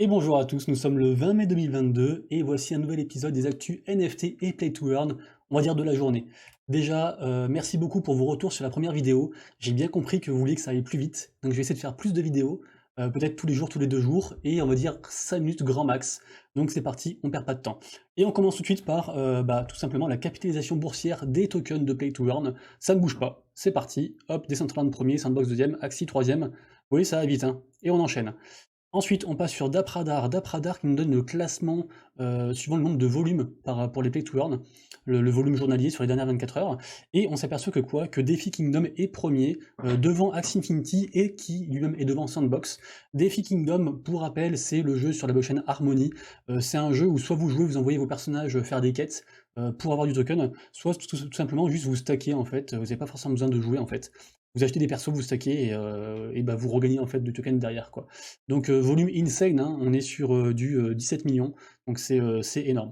Et bonjour à tous, nous sommes le 20 mai 2022 et voici un nouvel épisode des actus NFT et Play to Earn, on va dire de la journée. Déjà, merci beaucoup pour vos retours sur la première vidéo. J'ai bien compris que vous vouliez que ça aille plus vite, donc je vais essayer de faire plus de vidéos, peut-être tous les jours, tous les 2 jours, et on va dire 5 minutes grand max. Donc c'est parti, on perd pas de temps. Et on commence tout de suite par tout simplement la capitalisation boursière des tokens de Play to Earn. Ça ne bouge pas, c'est parti, hop, Decentraland premier, Sandbox deuxième, Axie troisième. Vous voyez, ça va vite, hein, et on enchaîne. Ensuite, on passe sur DappRadar qui nous donne le classement suivant le nombre de volumes pour les Play to Earn, le volume journalier sur les dernières 24 heures, et on s'aperçoit que quoi? Que DeFi Kingdom est premier, devant Axie Infinity, et qui lui-même est devant Sandbox. DeFi Kingdom, pour rappel, c'est le jeu sur la blockchain Harmony. C'est un jeu où soit vous jouez, vous envoyez vos personnages faire des quêtes pour avoir du token, soit tout simplement juste vous stackez en fait, vous n'avez pas forcément besoin de jouer en fait. Vous achetez des persos, vous stackez et bah, vous regagnez en fait du token derrière quoi. Donc volume insane, hein, on est sur du 17 millions, donc c'est énorme.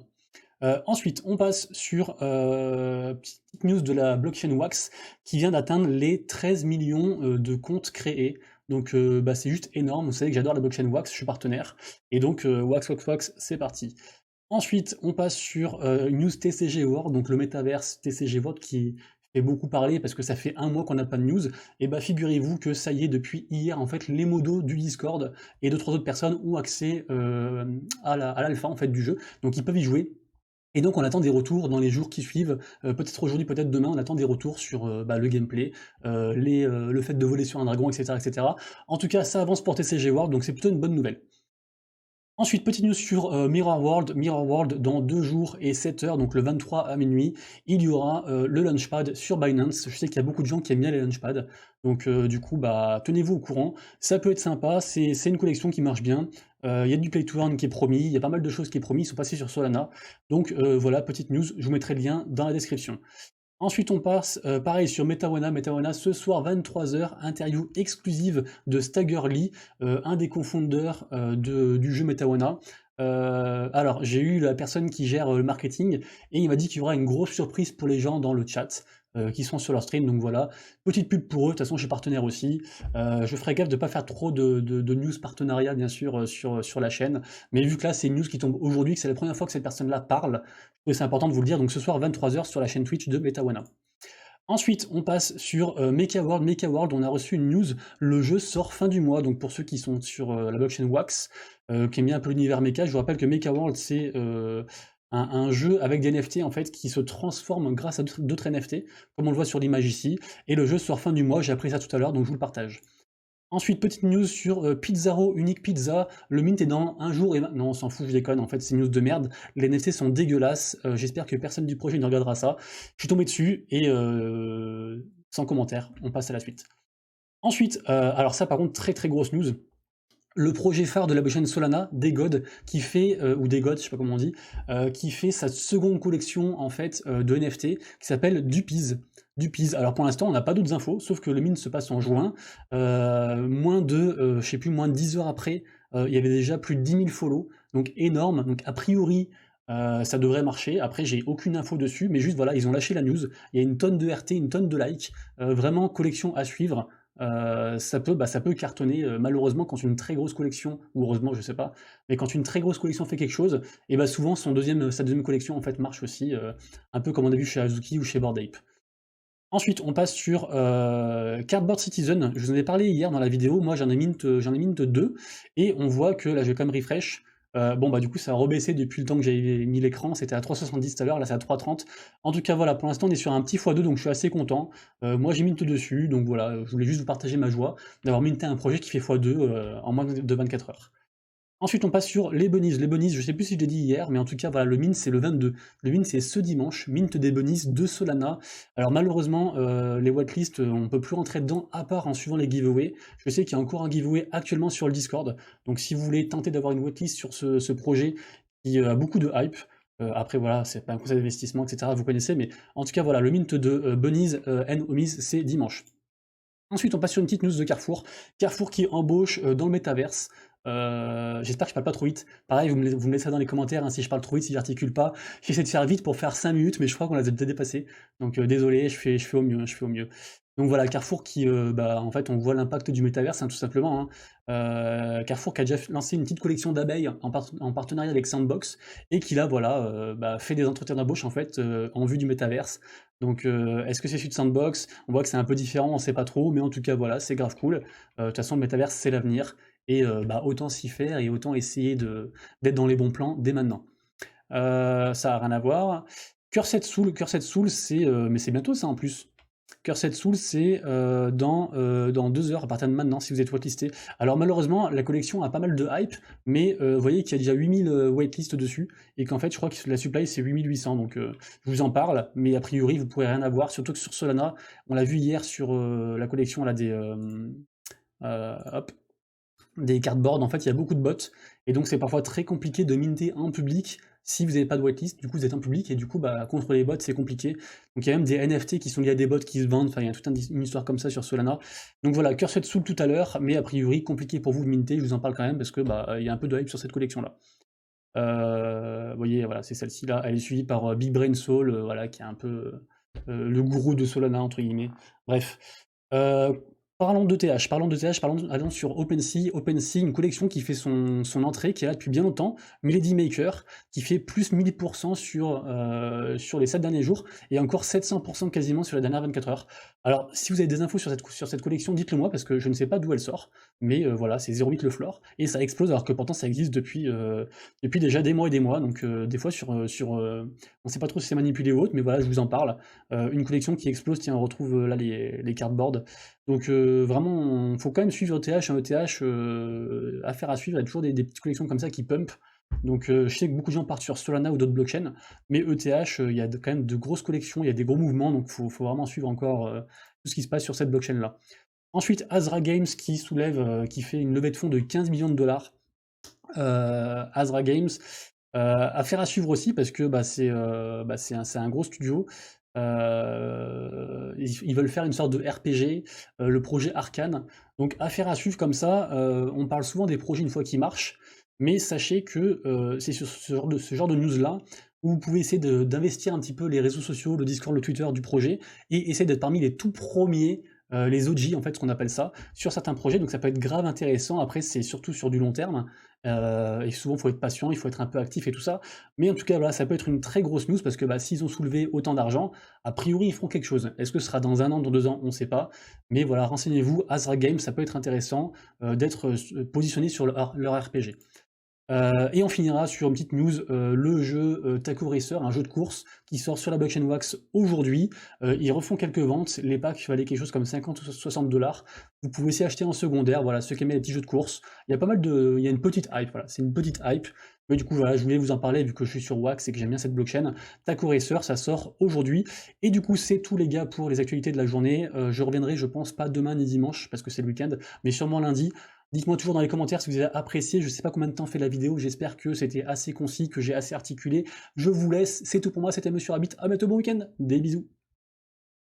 Ensuite, on passe sur petite news de la blockchain Wax qui vient d'atteindre les 13 millions de comptes créés. Donc bah, c'est juste énorme, vous savez que j'adore la blockchain Wax, je suis partenaire. Et donc Wax, c'est parti. Ensuite, on passe sur une news TCG World, donc le métaverse TCG World qui fait beaucoup parler parce que ça fait un mois qu'on n'a pas de news. Et bah figurez-vous que ça y est, depuis hier, en fait, les modos du Discord et deux trois autres personnes ont accès à l'alpha en fait du jeu, donc ils peuvent y jouer. Et donc on attend des retours dans les jours qui suivent, peut-être aujourd'hui, peut-être demain, on attend des retours sur bah, le gameplay, le fait de voler sur un dragon, etc., etc. En tout cas, ça avance pour TCG World, donc c'est plutôt une bonne nouvelle. Ensuite, petite news sur Mirror World. Mirror World, dans 2 jours et 7 heures, donc le 23 à minuit, il y aura le Launchpad sur Binance. Je sais qu'il y a beaucoup de gens qui aiment bien les Launchpads, donc du coup, bah, tenez-vous au courant. Ça peut être sympa, c'est une collection qui marche bien. Il y a du Play to Earn qui est promis, il y a pas mal de choses qui est promis, ils sont passés sur Solana. Donc voilà, petite news, je vous mettrai le lien dans la description. Ensuite, on passe, pareil, sur Metawana. Metawana, ce soir, 23 h, interview exclusive de Stagger Lee, un des cofondeurs du jeu Metawana. Alors, j'ai eu la personne qui gère le marketing, et il m'a dit qu'il y aura une grosse surprise pour les gens dans le chat, qui sont sur leur stream, donc voilà. Petite pub pour eux, de toute façon, je suis partenaire aussi. Je ferai gaffe de ne pas faire trop de news partenariat, bien sûr, sur la chaîne, mais vu que là, c'est une news qui tombe aujourd'hui, que c'est la première fois que cette personne-là parle, c'est important de vous le dire, donc ce soir 23 h sur la chaîne Twitch de Metawana. Ensuite, on passe sur Mecha World. Mecha World, on a reçu une news, le jeu sort fin du mois, donc pour ceux qui sont sur la blockchain Wax, qui aiment bien un peu l'univers Mecha, je vous rappelle que Mecha World, c'est un jeu avec des NFT en fait qui se transforment grâce à d'autres NFT, comme on le voit sur l'image ici, et le jeu sort fin du mois, j'ai appris ça tout à l'heure, donc je vous le partage. Ensuite, petite news sur Pizzaro, Unique Pizza, le mint est dans un jour et... Non, on s'en fout, je déconne, en fait, c'est une news de merde. Les NFT sont dégueulasses, j'espère que personne du projet ne regardera ça. Je suis tombé dessus, et sans commentaire, on passe à la suite. Ensuite, alors ça par contre, très très grosse news, le projet phare de la blockchain Solana, Degod, qui fait, ou Degod, je sais pas comment on dit, qui fait sa seconde collection en fait de NFT, qui s'appelle Dupiz. Dupiz. Alors pour l'instant, on n'a pas d'autres infos, sauf que le mint se passe en juin. Je sais plus, moins de 10 heures après, il y avait déjà plus de 10 000 follow, donc énorme. Donc a priori, ça devrait marcher. Après, j'ai aucune info dessus, mais juste voilà, ils ont lâché la news. Il y a une tonne de RT, une tonne de likes. Vraiment collection à suivre. Ça peut cartonner malheureusement quand une très grosse collection, ou heureusement je sais pas, mais quand une très grosse collection fait quelque chose, et bah souvent sa deuxième collection en fait marche aussi, un peu comme on a vu chez Azuki ou chez Bored Ape. Ensuite, on passe sur Cardboard Citizen. Je vous en ai parlé hier dans la vidéo. Moi, j'en ai mint 2. Et on voit que là, je vais quand même refresh. Bon, bah, du coup, ça a rebaissé depuis le temps que j'avais mis l'écran. C'était à 3,70 tout à l'heure. Là, c'est à 3,30. En tout cas, voilà, pour l'instant, on est sur un petit x2, donc je suis assez content. Moi, j'ai mint dessus. Donc voilà, je voulais juste vous partager ma joie d'avoir minté un projet qui fait x2 en moins de 24 heures. Ensuite, on passe sur les bunnies. Les bunnies, je sais plus si je l'ai dit hier, mais en tout cas, voilà, le mint, c'est le 22. Le mint, c'est ce dimanche, mint des bunnies de Solana. Alors malheureusement, les whitelists, on peut plus rentrer dedans, à part en suivant les giveaways. Je sais qu'il y a encore un giveaway actuellement sur le Discord, donc si vous voulez tenter d'avoir une whitelist sur ce projet qui a beaucoup de hype, après voilà, c'est pas un conseil d'investissement, etc., vous connaissez, mais en tout cas, voilà, le mint de bunnies and homies, c'est dimanche. Ensuite, on passe sur une petite news de Carrefour. Carrefour qui embauche dans le métaverse. J'espère que je parle pas trop vite. Pareil, vous me laissez dans les commentaires hein, si je parle trop vite, si j'articule pas. J'essaie de faire vite pour faire 5 minutes, mais je crois qu'on l'a déjà dépassé. Donc désolé, je fais au mieux, je fais au mieux. Donc voilà, Carrefour qui, en fait, on voit l'impact du métaverse, hein, tout simplement, hein. Carrefour qui a déjà lancé une petite collection d'abeilles en partenariat avec Sandbox et qui là, voilà, fait des entretiens d'embauche, en fait, en vue du métaverse. Donc est-ce que c'est celui de Sandbox? On voit que c'est un peu différent, on sait pas trop, mais en tout cas, voilà, c'est grave cool. De toute façon, le métaverse, c'est l'avenir et autant s'y faire et autant essayer d'être dans les bons plans dès maintenant. Ça a rien à voir. Cursed Soul, c'est, mais c'est bientôt ça, en plus. Cursed Soul, c'est dans 2 heures à partir de maintenant, si vous êtes whitelisté. Alors malheureusement, la collection a pas mal de hype, mais vous voyez qu'il y a déjà 8000 whitelists dessus, et qu'en fait, je crois que la supply, c'est 8800, donc je vous en parle, mais a priori, vous pourrez rien avoir, surtout que sur Solana, on l'a vu hier sur la collection là, hop, des cardboards, en fait, il y a beaucoup de bots, et donc c'est parfois très compliqué de minter en public si vous n'avez pas de whitelist, du coup vous êtes en public, et du coup contre les bots c'est compliqué. Donc il y a même des NFT qui sont liés à des bots qui se vendent, enfin il y a toute une histoire comme ça sur Solana. Donc voilà, Cursed Soul tout à l'heure, mais a priori compliqué pour vous de minter, je vous en parle quand même, parce que il y a un peu de hype sur cette collection-là. Vous voyez, voilà, c'est celle-ci là, elle est suivie par Big Brain Soul, voilà, qui est un peu le gourou de Solana, entre guillemets. Bref. Euh, Parlons d'ETH, allons sur OpenSea. OpenSea, une collection qui fait son entrée, qui est là depuis bien longtemps, Milady Maker, qui fait plus 1000% sur les 7 derniers jours, et encore 700% quasiment sur les dernières 24 heures. Alors, si vous avez des infos sur cette collection, dites-le moi, parce que je ne sais pas d'où elle sort, mais voilà, c'est 0,8 le floor, et ça explose, alors que pourtant ça existe depuis déjà des mois et des mois, donc des fois on ne sait pas trop si c'est manipulé ou autre, mais voilà, je vous en parle. Une collection qui explose, tiens, on retrouve là les cardboards. Donc vraiment, il faut quand même suivre ETH, un ETH, affaire à suivre, il y a toujours des petites collections comme ça qui pump. Donc je sais que beaucoup de gens partent sur Solana ou d'autres blockchains, mais ETH, il y a quand même de grosses collections, il y a des gros mouvements, donc il faut vraiment suivre encore tout ce qui se passe sur cette blockchain-là. Ensuite, Azra Games qui fait une levée de fonds de 15 millions de dollars. Azra Games, affaire à suivre aussi parce que c'est un gros studio. Ils veulent faire une sorte de RPG, le projet Arcane. Donc affaire à suivre comme ça, on parle souvent des projets une fois qu'ils marchent, mais sachez que c'est sur ce genre de news-là où vous pouvez essayer d'investir un petit peu les réseaux sociaux, le Discord, le Twitter du projet, et essayer d'être parmi les tout premiers, les OG en fait, ce qu'on appelle ça, sur certains projets, donc ça peut être grave intéressant. Après, c'est surtout sur du long terme, et souvent il faut être patient, il faut être un peu actif et tout ça, mais en tout cas voilà, ça peut être une très grosse news parce que s'ils ont soulevé autant d'argent, a priori ils feront quelque chose. Est-ce que ce sera dans 1 an, dans 2 ans, on ne sait pas, mais voilà, renseignez-vous, Azra Games, ça peut être intéressant d'être positionné sur leur RPG. Et on finira sur une petite news, le jeu Taco Racer, un jeu de course qui sort sur la blockchain Wax aujourd'hui. Ils refont quelques ventes, les packs valaient quelque chose comme 50 ou 60 $. Vous pouvez aussi acheter en secondaire, voilà, ceux qui aiment les petits jeux de course. Il y a pas mal il y a une petite hype, voilà, c'est une petite hype. Mais du coup, voilà, je voulais vous en parler vu que je suis sur Wax et que j'aime bien cette blockchain. Taco Racer, ça sort aujourd'hui. Et du coup, c'est tout les gars pour les actualités de la journée. Je reviendrai, je pense, pas demain ni dimanche parce que c'est le week-end, mais sûrement lundi. Dites-moi toujours dans les commentaires si vous avez apprécié, je sais pas combien de temps fait la vidéo, j'espère que c'était assez concis, que j'ai assez articulé. Je vous laisse, c'est tout pour moi, c'était Monsieur Rabbit, à bientôt, bon week-end, des bisous.